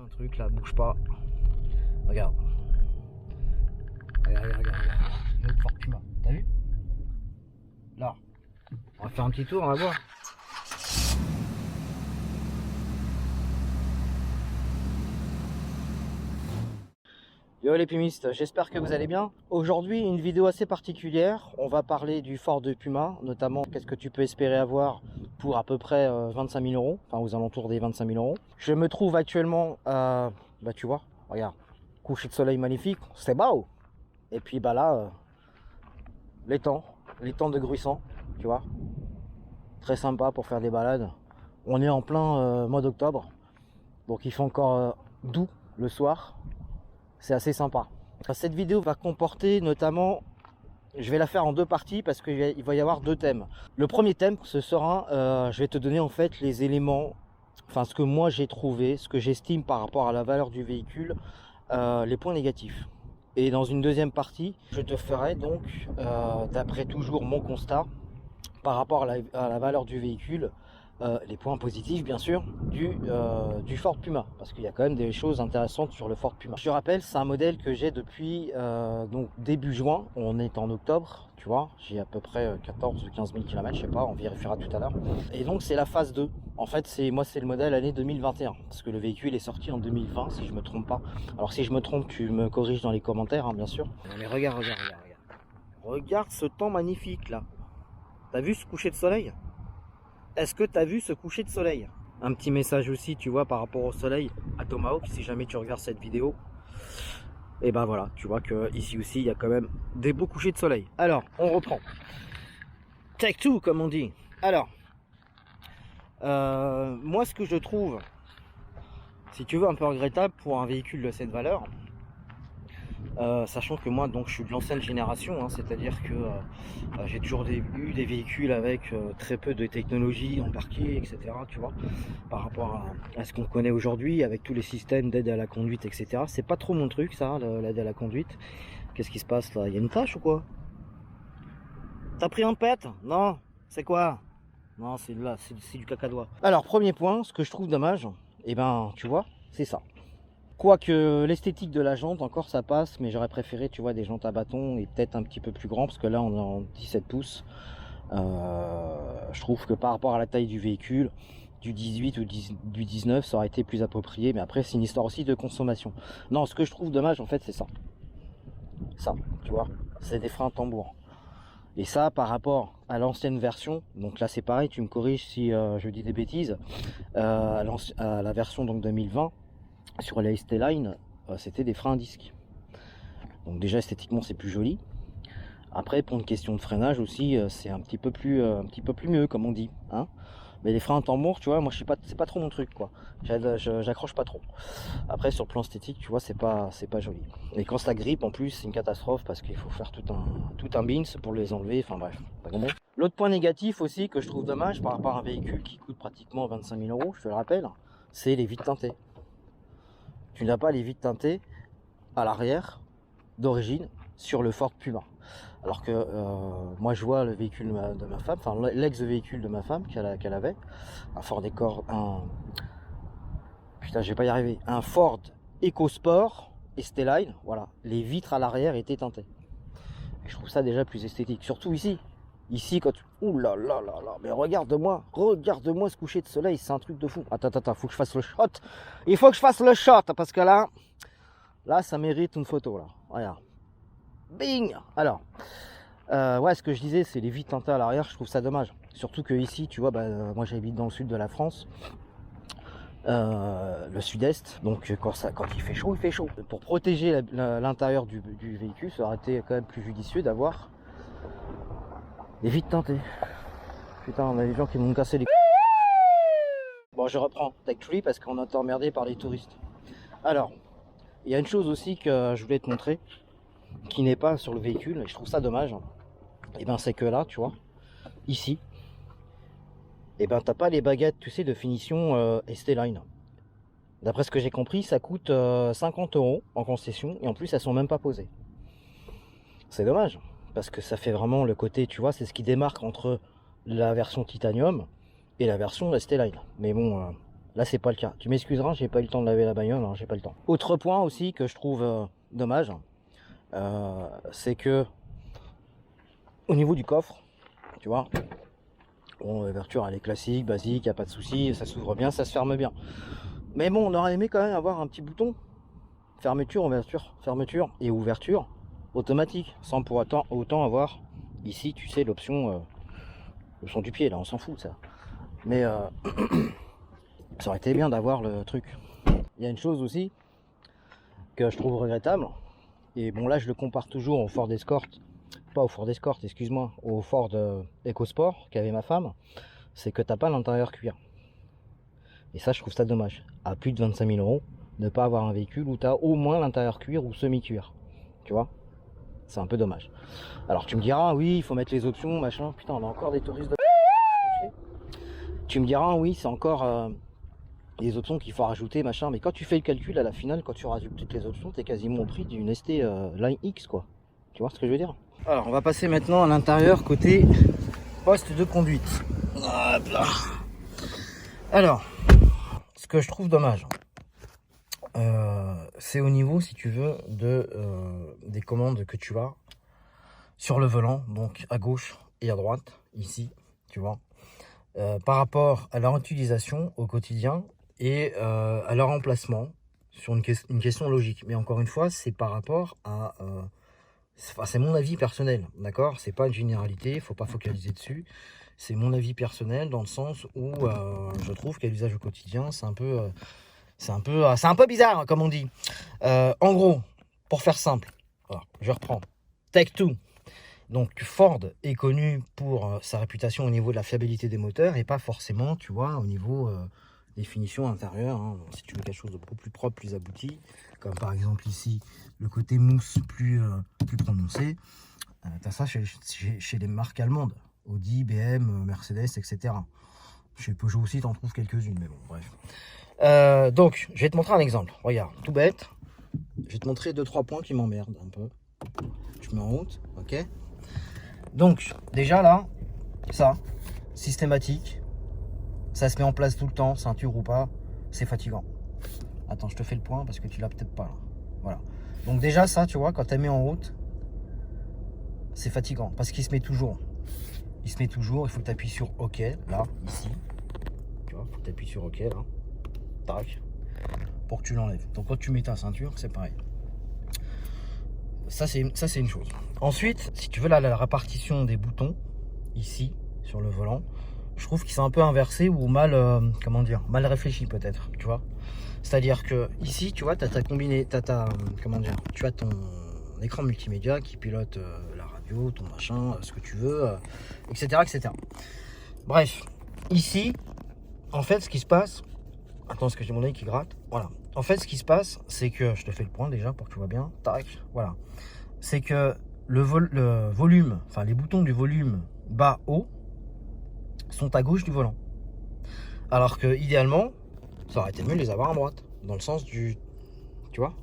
un truc là, bouge pas. Regarde. Regarde. Une autre Ford Puma. T'as vu? Là. On va faire un petit tour, on va voir. Yo les pumistes, j'espère que vous allez bien. Aujourd'hui, une vidéo assez particulière. On va parler du Ford Puma, notamment qu'est-ce que tu peux espérer avoir pour à peu près 25 000 euros, enfin aux alentours des 25 000 euros. Je me trouve actuellement à, bah tu vois, regarde, coucher de soleil magnifique, c'est beau. Et puis bah là, les temps de Gruissan, tu vois, très sympa pour faire des balades. On est en plein mois d'octobre, donc il fait encore doux le soir. C'est assez sympa. Cette vidéo va comporter notamment, je vais la faire en deux parties parce qu'il va y avoir deux thèmes. Le premier thème, ce sera, je vais te donner en fait les éléments, enfin ce que moi j'ai trouvé, ce que j'estime par rapport à la valeur du véhicule, les points négatifs. Et dans une deuxième partie, je te ferai donc, d'après toujours mon constat, par rapport à la valeur du véhicule, les points positifs bien sûr du Ford Puma, parce qu'il y a quand même des choses intéressantes sur le Ford Puma. Je te rappelle, c'est un modèle que j'ai depuis donc début juin. On est en octobre, tu vois, j'ai à peu près 14 ou 15 000 km, je sais pas, on vérifiera tout à l'heure. Et donc c'est la phase 2. En fait, c'est le modèle année 2021, parce que le véhicule est sorti en 2020 si je me trompe pas. Alors si je me trompe, tu me corriges dans les commentaires, hein, bien sûr. Non, mais regarde ce temps magnifique là. T'as vu ce coucher de soleil? Est-ce que tu as vu ce coucher de soleil? Un petit message aussi, tu vois, par rapport au soleil à Tomahawk, si jamais tu regardes cette vidéo. Et ben voilà, tu vois que ici aussi, il y a quand même des beaux couchers de soleil. Alors, on reprend. Take two, comme on dit. Alors, moi, ce que je trouve, si tu veux, un peu regrettable pour un véhicule de cette valeur, sachant que moi donc je suis de l'ancienne génération, hein, c'est-à-dire que j'ai toujours eu des véhicules avec très peu de technologie embarquée, etc. Tu vois, par rapport à ce qu'on connaît aujourd'hui avec tous les systèmes d'aide à la conduite, etc. C'est pas trop mon truc ça, l'aide à la conduite. Qu'est-ce qui se passe là? Il y a une tâche ou quoi? T'as pris un pet? Non. C'est quoi? Non, c'est là, c'est du cacadois. Alors premier point, ce que je trouve dommage, et ben tu vois, c'est ça. Quoique l'esthétique de la jante, encore ça passe, mais j'aurais préféré, tu vois, des jantes à bâton et peut-être un petit peu plus grand, parce que là on est en 17 pouces. Je trouve que par rapport à la taille du véhicule, du 18 ou du 19, ça aurait été plus approprié, mais après c'est une histoire aussi de consommation. Non, ce que je trouve dommage en fait, c'est ça. Ça, tu vois, c'est des freins tambour. Et ça, par rapport à l'ancienne version, donc là c'est pareil, tu me corriges si je dis des bêtises, à la version donc 2020, sur la ST-Line, c'était des freins à disque. Donc déjà esthétiquement c'est plus joli. Après pour une question de freinage aussi, c'est un petit peu plus mieux comme on dit, hein. Mais les freins à tambour, tu vois, moi je suis pas, c'est pas trop mon truc quoi. J'accroche pas trop. Après sur le plan esthétique, tu vois, c'est pas joli. Et quand ça grippe en plus, c'est une catastrophe parce qu'il faut faire tout un bins pour les enlever. Enfin bref, pas grand. L'autre point négatif aussi que je trouve dommage par rapport à un véhicule qui coûte pratiquement 25 000 euros, je te le rappelle, c'est les vitres teintées. Tu n'as pas les vitres teintées à l'arrière d'origine sur le Ford Puma. Alors que moi je vois le véhicule de ma femme, enfin l'ex-véhicule de ma femme qu'elle avait, un Ford putain je vais pas y arriver, un Ford EcoSport ST-Line, voilà, les vitres à l'arrière étaient teintées. Et je trouve ça déjà plus esthétique, surtout ici. Ici quand tu... Ouh là là là là, mais regarde-moi ce coucher de soleil, c'est un truc de fou. Attends, faut que je fasse le shot. Il faut que je fasse le shot parce que là ça mérite une photo là. Regarde. Bing. Alors, ouais, ce que je disais, c'est les vitres teintées à l'arrière, je trouve ça dommage. Surtout que ici, tu vois, moi j'habite dans le sud de la France, le sud-est, donc quand il fait chaud, il fait chaud. Pour protéger l'intérieur du véhicule, ça aurait été quand même plus judicieux d'avoir les vitres teintées. Putain, on a des gens qui vont me casser les... Bon, je reprends Tech Tree parce qu'on a été emmerdé par les touristes. Alors, il y a une chose aussi que je voulais te montrer, qui n'est pas sur le véhicule, et je trouve ça dommage. Et ben c'est que là, tu vois, ici, et ben t'as pas les baguettes, tu sais, de finition ST-Line. D'après ce que j'ai compris, ça coûte 50 € en concession, et en plus elles sont même pas posées. C'est dommage, parce que ça fait vraiment le côté, tu vois, c'est ce qui démarque entre la version titanium et la version ST-Line. Mais bon, Là, c'est pas le cas. Tu m'excuseras, j'ai pas eu le temps de laver la bagnole, hein, j'ai pas le temps. Autre point aussi que je trouve dommage, c'est que au niveau du coffre, tu vois, bon, l'ouverture elle est classique, basique, y a pas de souci, ça s'ouvre bien, ça se ferme bien. Mais bon, on aurait aimé quand même avoir un petit bouton fermeture, ouverture, fermeture et ouverture automatique, sans pour autant avoir ici, tu sais, l'option du pied. Là, on s'en fout de ça. Mais ça aurait été bien d'avoir le truc. Il y a une chose aussi que je trouve regrettable. Et bon, là, je le compare toujours au Ford Escort. Pas au Ford Escort, excuse-moi. Au Ford EcoSport qu'avait ma femme. C'est que t'as pas l'intérieur cuir. Et ça, je trouve ça dommage. À plus de 25 000 euros, ne pas avoir un véhicule où tu as au moins l'intérieur cuir ou semi-cuir. Tu vois? C'est un peu dommage. Alors, tu me diras, oui, il faut mettre les options, machin. Putain, on a encore des touristes de... Tu me diras, oui, c'est encore les options qu'il faut rajouter, machin. Mais quand tu fais le calcul à la finale, quand tu rajoutes toutes les options, tu es quasiment au prix d'une ST Line X, quoi. Tu vois ce que je veux dire? Alors, on va passer maintenant à l'intérieur côté poste de conduite. Hop là. Alors, ce que je trouve dommage, c'est au niveau, si tu veux, des commandes que tu as sur le volant, donc à gauche et à droite, ici, tu vois, par rapport à leur utilisation au quotidien et à leur emplacement sur une question logique. Mais encore une fois, c'est par rapport à... c'est mon avis personnel, d'accord? C'est pas une généralité, il faut pas focaliser dessus. C'est mon avis personnel dans le sens où je trouve qu'à l'usage au quotidien, c'est un peu bizarre, hein, comme on dit. En gros, pour faire simple, alors, je reprends. Tech2. Donc Ford est connu pour sa réputation au niveau de la fiabilité des moteurs et pas forcément, tu vois, au niveau des finitions intérieures. Hein. Si tu veux quelque chose de beaucoup plus propre, plus abouti, comme par exemple ici, le côté mousse plus prononcé, tu as ça chez les marques allemandes. Audi, BM, Mercedes, etc. Chez Peugeot aussi, tu en trouves quelques-unes, mais bon, bref. Donc, je vais te montrer un exemple. Regarde, tout bête. Je vais te montrer 2-3 points qui m'emmerdent un peu. Je mets en route, ok. Donc, déjà là, ça, systématique. Ça se met en place tout le temps, ceinture ou pas. C'est fatigant. Attends, je te fais le point parce que tu l'as peut-être pas là. Voilà. Donc déjà, ça, tu vois, quand tu as mis en route, c'est fatigant parce qu'il se met toujours. Il se met toujours, il faut que tu appuies sur OK, là, ici. Tu vois, il faut que tu appuies sur OK, là. Tac. Pour que tu l'enlèves. Donc quand tu mets ta ceinture, c'est pareil. Ça, c'est une chose. Ensuite, si tu veux, là, la répartition des boutons, ici, sur le volant, je trouve qu'ils sont un peu inversés ou mal, comment dire, mal réfléchis peut-être, tu vois. C'est-à-dire que ici, tu vois, tu as ton écran multimédia qui pilote la radio, ton machin, ce que tu veux, etc., etc. Bref, ici, en fait, ce qui se passe... Attends, parce que j'ai mon œil qui gratte. Voilà. En fait, ce qui se passe, c'est que... Je te fais le point déjà pour que tu vois bien. Tac, voilà. C'est que le volume, enfin les boutons du volume bas-haut sont à gauche du volant. Alors que, idéalement, ça aurait été mieux de les avoir à droite. Dans le sens du... Tu vois?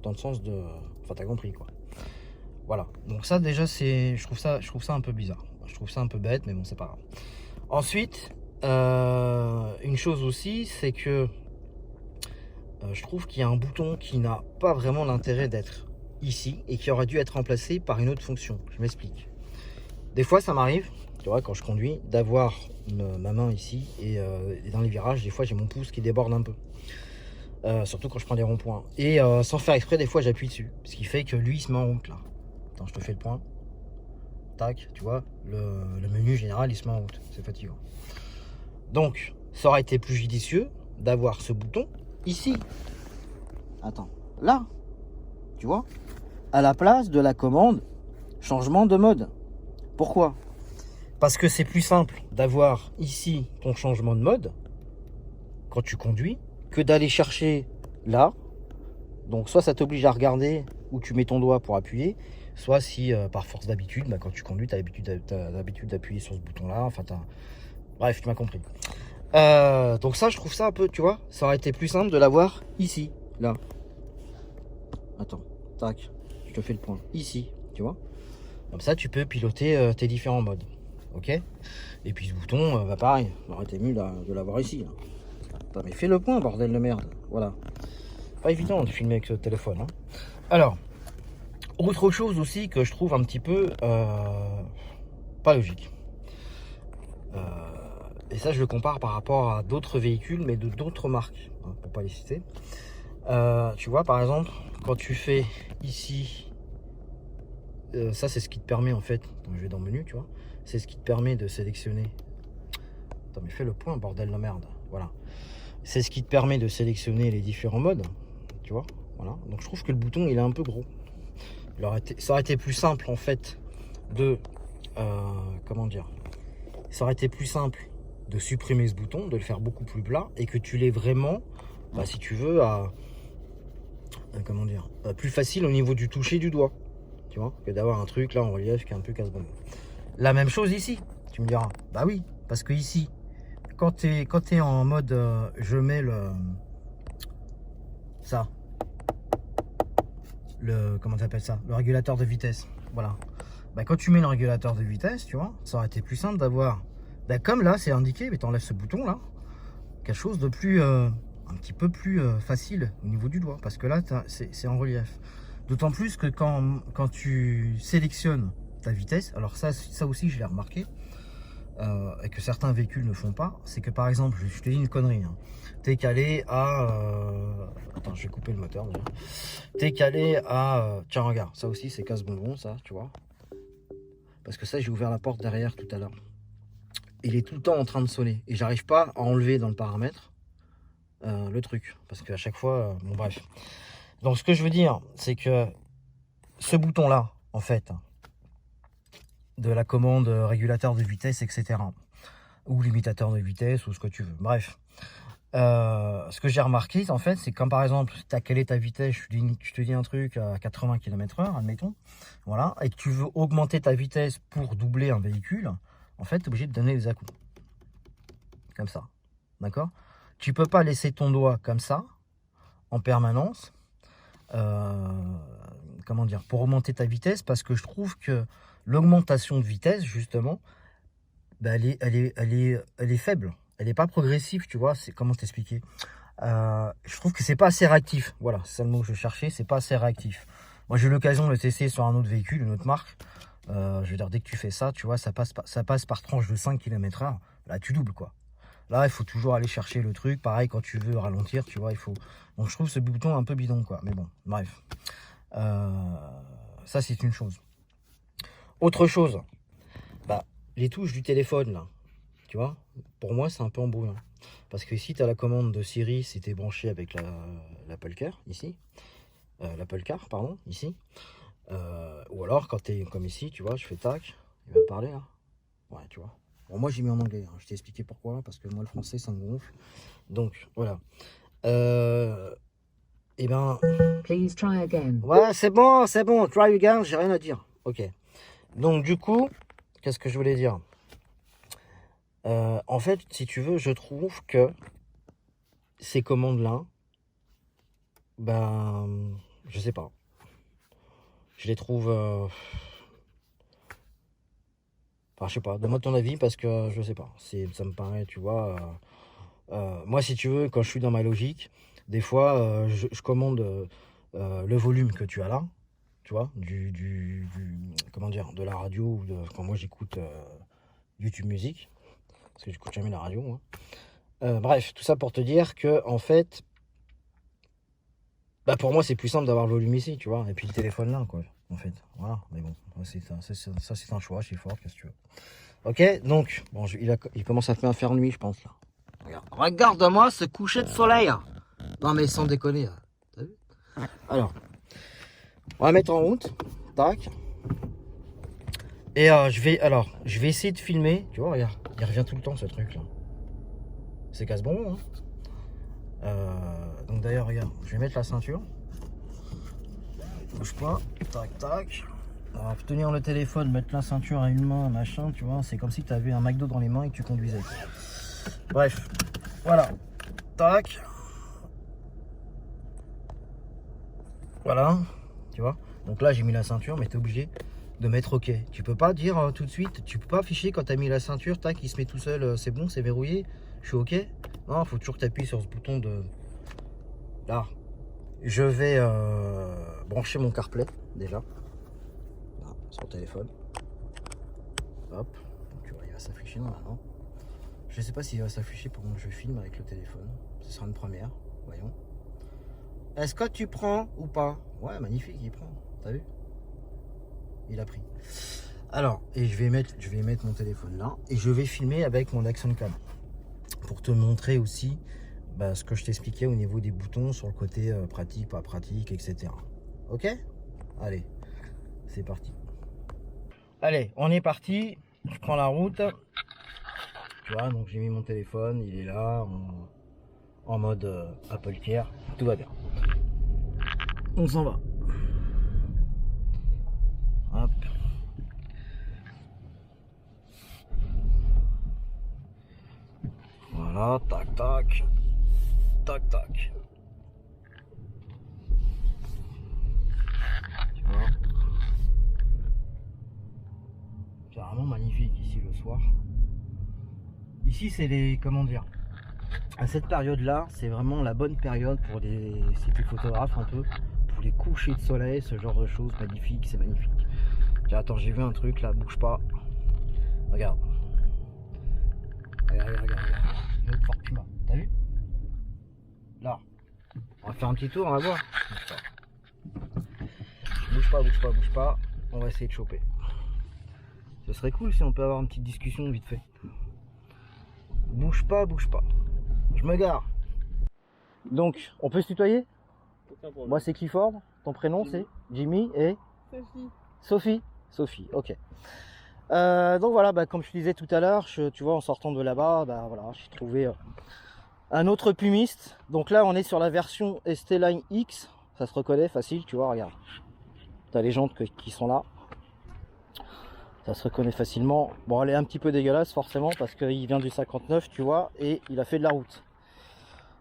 Dans le sens de... Enfin, t'as compris, quoi. Voilà. Donc ça, déjà, c'est... Je trouve ça un peu bizarre. Je trouve ça un peu bête, mais bon, c'est pas grave. Ensuite... une chose aussi, c'est que je trouve qu'il y a un bouton qui n'a pas vraiment l'intérêt d'être ici et qui aurait dû être remplacé par une autre fonction. Je m'explique. Des fois, ça m'arrive, tu vois, quand je conduis, d'avoir ma main ici et dans les virages, des fois, j'ai mon pouce qui déborde un peu. Surtout quand je prends des ronds-points. Et sans faire exprès, des fois, j'appuie dessus. Ce qui fait que lui, il se met en route là. Attends, je te fais le point. Tac, tu vois, le menu général, il se met en route. C'est fatigant. Donc, ça aurait été plus judicieux d'avoir ce bouton ici. Attends, là, tu vois, à la place de la commande changement de mode. Pourquoi? Parce que c'est plus simple d'avoir ici ton changement de mode quand tu conduis que d'aller chercher là. Donc, soit ça t'oblige à regarder où tu mets ton doigt pour appuyer, soit si par force d'habitude, bah, quand tu conduis, tu as l'habitude d'appuyer sur ce bouton-là. Enfin, bref, tu m'as compris. Donc ça, je trouve ça un peu, tu vois, ça aurait été plus simple de l'avoir ici, là. Attends, tac, je te fais le point. Ici, tu vois. Comme ça, tu peux piloter tes différents modes. Ok. Et puis ce bouton, bah pareil, ça aurait été mieux de l'avoir ici, là. Attends, mais fais le point, bordel de merde. Voilà. Pas évident de filmer avec ce téléphone. Hein. Alors, autre chose aussi que je trouve un petit peu pas logique. Et ça, je le compare par rapport à d'autres véhicules, mais de d'autres marques, hein, pour pas les citer. Tu vois, par exemple, quand tu fais ici, ça c'est ce qui te permet en fait, donc, je vais dans le menu, tu vois, c'est ce qui te permet de sélectionner. Attends, mais fais le point, bordel de merde. Voilà. C'est ce qui te permet de sélectionner les différents modes, tu vois. Voilà. Donc je trouve que le bouton il est un peu gros. Ça aurait été plus simple en fait de comment dire, ça aurait été plus simple de supprimer ce bouton, de le faire beaucoup plus plat et que tu l'aies vraiment, bah, si tu veux, comment dire, plus facile au niveau du toucher du doigt, tu vois, que d'avoir un truc là en relief qui est un peu casse-bonbon. La même chose ici, tu me diras. Bah oui, parce que ici, quand tu es en mode je mets comment t'appelles ça, le régulateur de vitesse, voilà. Bah, quand tu mets le régulateur de vitesse, tu vois, ça aurait été plus simple d'avoir, bah, comme là c'est indiqué, mais t'enlèves ce bouton là, quelque chose de plus un petit peu plus facile au niveau du doigt, parce que là c'est en relief. D'autant plus que quand tu sélectionnes ta vitesse, alors ça aussi je l'ai remarqué, et que certains véhicules ne font pas, c'est que par exemple, je te dis une connerie, hein, t'es calé à attends, je vais couper le moteur déjà. T'es calé à tiens regarde, ça aussi c'est casse-bonbon ça, tu vois, parce que ça j'ai ouvert la porte derrière tout à l'heure, il est tout le temps en train de sonner et j'arrive pas à enlever dans le paramètre le truc, parce qu'à chaque fois bon bref. Donc ce que je veux dire c'est que ce bouton là en fait de la commande régulateur de vitesse, etc., ou limitateur de vitesse, ou ce que tu veux, bref, ce que j'ai remarqué en fait, c'est quand par exemple tu as calé ta vitesse, je te dis un truc à 80 km/h, admettons, voilà, et que tu veux augmenter ta vitesse pour doubler un véhicule, en fait tu es obligé de donner des à-coups comme ça, d'accord. Tu peux pas laisser ton doigt comme ça en permanence, comment dire, pour augmenter ta vitesse, parce que je trouve que l'augmentation de vitesse justement, bah, elle est faible, elle n'est pas progressive, tu vois. C'est comment t'expliquer, je trouve que c'est pas assez réactif, voilà, c'est ça le mot que je cherchais, c'est pas assez réactif. Moi j'ai eu l'occasion de le tester sur un autre véhicule, une autre marque, je veux dire, dès que tu fais ça, tu vois, ça passe par tranche de 5 km/h, là tu doubles quoi. Là, il faut toujours aller chercher le truc. Pareil, quand tu veux ralentir, tu vois, il faut... Donc, je trouve ce bouton un peu bidon, quoi. Mais bon, bref. Ça, c'est une chose. Autre chose, bah, les touches du téléphone, là, tu vois, pour moi, c'est un peu embrouillant. Parce que ici, tu as la commande de Siri, c'était branché avec l'Apple Car, ici. L'Apple Car, pardon, ici. Ou alors, quand tu es comme ici, tu vois, je fais tac, il va me parler, là. Ouais, tu vois. Bon, moi j'ai mis en anglais, hein. Je t'ai expliqué pourquoi, parce que moi le français ça me gonfle. Donc voilà. Et ben. Please try again. Ouais, c'est bon, try again, j'ai rien à dire. Ok. Donc du coup, qu'est-ce que je voulais dire, en fait, si tu veux, je trouve que ces commandes-là, ben, je sais pas. Je les trouve. Enfin, je sais pas, donne-moi ton avis parce que je sais pas. Ça me paraît, tu vois. Moi, si tu veux, quand je suis dans ma logique, des fois, je commande le volume que tu as là, tu vois, comment dire, de la radio, ou quand moi j'écoute YouTube Music, parce que j'écoute jamais la radio, moi. Bref, tout ça pour te dire que, en fait, bah pour moi, c'est plus simple d'avoir le volume ici, tu vois, et puis le téléphone là, quoi, en fait. Voilà, mais bon, ça c'est un choix, c'est fort, qu'est-ce que tu veux. Ok, donc, bon, il commence à te faire nuit, je pense, là. Regarde-moi ce coucher de soleil. Non mais sans déconner. T'as vu? Alors, on va mettre en route. Tac. Et je vais essayer de filmer. Tu vois, regarde, il revient tout le temps ce truc là. C'est casse-bonbon. Hein. Donc d'ailleurs, regarde, je vais mettre la ceinture. Bouge pas. Tac, tac. Alors, pour tenir le téléphone, mettre la ceinture à une main, machin, tu vois, c'est comme si tu avais un McDo dans les mains et que tu conduisais. Bref, voilà. Tac. Voilà, tu vois. Donc là, j'ai mis la ceinture, mais tu es obligé de mettre OK. Tu peux pas dire tout de suite, tu peux pas afficher quand tu as mis la ceinture, tac, il se met tout seul, c'est bon, c'est verrouillé. Je suis ok? Non, faut toujours que tu appuies sur ce bouton de... Là. Je vais brancher mon CarPlay, déjà. Là, sur le téléphone. Hop. Donc, tu vois, il va s'afficher normalement. Je sais pas s'il va s'afficher pendant que je filme avec le téléphone. Ce sera une première. Voyons. Est-ce que tu prends ou pas? Ouais, magnifique, il prend. T'as vu? Il a pris. Alors, et je vais mettre mon téléphone là. Et je vais filmer avec mon Action Cam. Pour te montrer aussi ce que je t'expliquais au niveau des boutons sur le côté pratique, pas pratique, etc. Ok? Allez, c'est parti. Allez, on est parti. Je prends la route. Tu vois, donc j'ai mis mon téléphone, il est là, en mode Apple Care. Tout va bien. On s'en va. Hop. Voilà, tac, tac. Tac, tac. Tu vois. C'est vraiment magnifique ici le soir. Ici, c'est les... Comment dire? À cette période-là, c'est vraiment la bonne période pour les... Si tu es photographe un peu, pour les couchers de soleil, ce genre de choses, magnifique, c'est magnifique. Tiens, attends, j'ai vu un truc là, bouge pas. Regarde. Regarde. Une autre Ford Puma, t'as vu? Là. On va faire un petit tour, on va voir. Bouge pas. On va essayer de choper. Ce serait cool si on peut avoir une petite discussion vite fait. Bouge pas. Je me gare. Donc, on peut se tutoyer? Moi c'est Clifford, ton prénom c'est Jimmy et Sophie, ok. Donc voilà, comme je te disais tout à l'heure, tu vois, en sortant de là-bas, voilà, j'ai trouvé un autre pumiste. Donc là, on est sur la version ST-Line X, ça se reconnaît facile, tu vois, regarde. T'as les jantes qui sont là. Ça se reconnaît facilement. Bon, elle est un petit peu dégueulasse forcément parce qu'il vient du 59, tu vois, et il a fait de la route.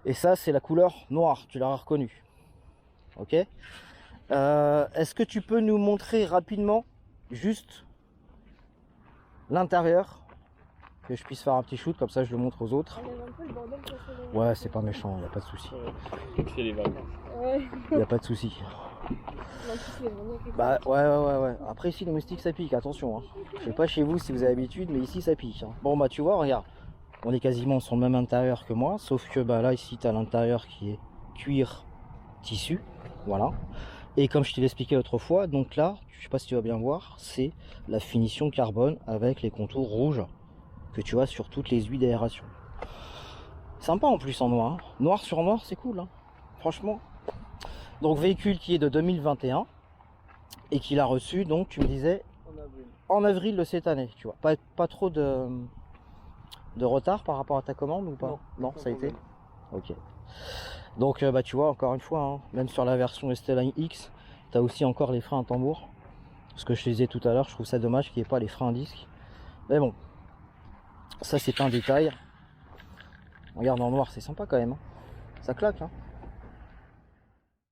Et ça, c'est la couleur noire, tu l'auras reconnu. Ok. Est-ce que tu peux nous montrer rapidement juste l'intérieur, que je puisse faire un petit shoot, comme ça je le montre aux autres. Ouais, c'est pas méchant, il n'y a pas de souci. C'est les vacances. Il n'y a pas de souci. Ouais. Après ici les moustiques ça pique, attention. Hein. Je sais pas chez vous si vous avez l'habitude, mais ici ça pique. Hein. Bon tu vois, regarde. On est quasiment sur le même intérieur que moi, sauf que là ici tu as l'intérieur qui est cuir tissu. Voilà. Et comme je te l'expliquais autrefois, donc là, je sais pas si tu vas bien voir, c'est la finition carbone avec les contours rouges que tu as sur toutes les huiles d'aération. Sympa en plus en noir. Hein. Noir sur noir, c'est cool. Hein. Franchement. Donc véhicule qui est de 2021 et qu'il a reçu, donc tu me disais, en avril de cette année. Tu vois, pas trop de retard par rapport à ta commande ou pas? Non, ça a été. Ok. Donc tu vois, encore une fois, hein, même sur la version ST-Line X, tu as aussi encore les freins à tambour. Ce que je te disais tout à l'heure, je trouve ça dommage qu'il n'y ait pas les freins à disque. Mais bon, ça c'est un détail. Regarde en noir, c'est sympa quand même. Hein. Ça claque. Hein.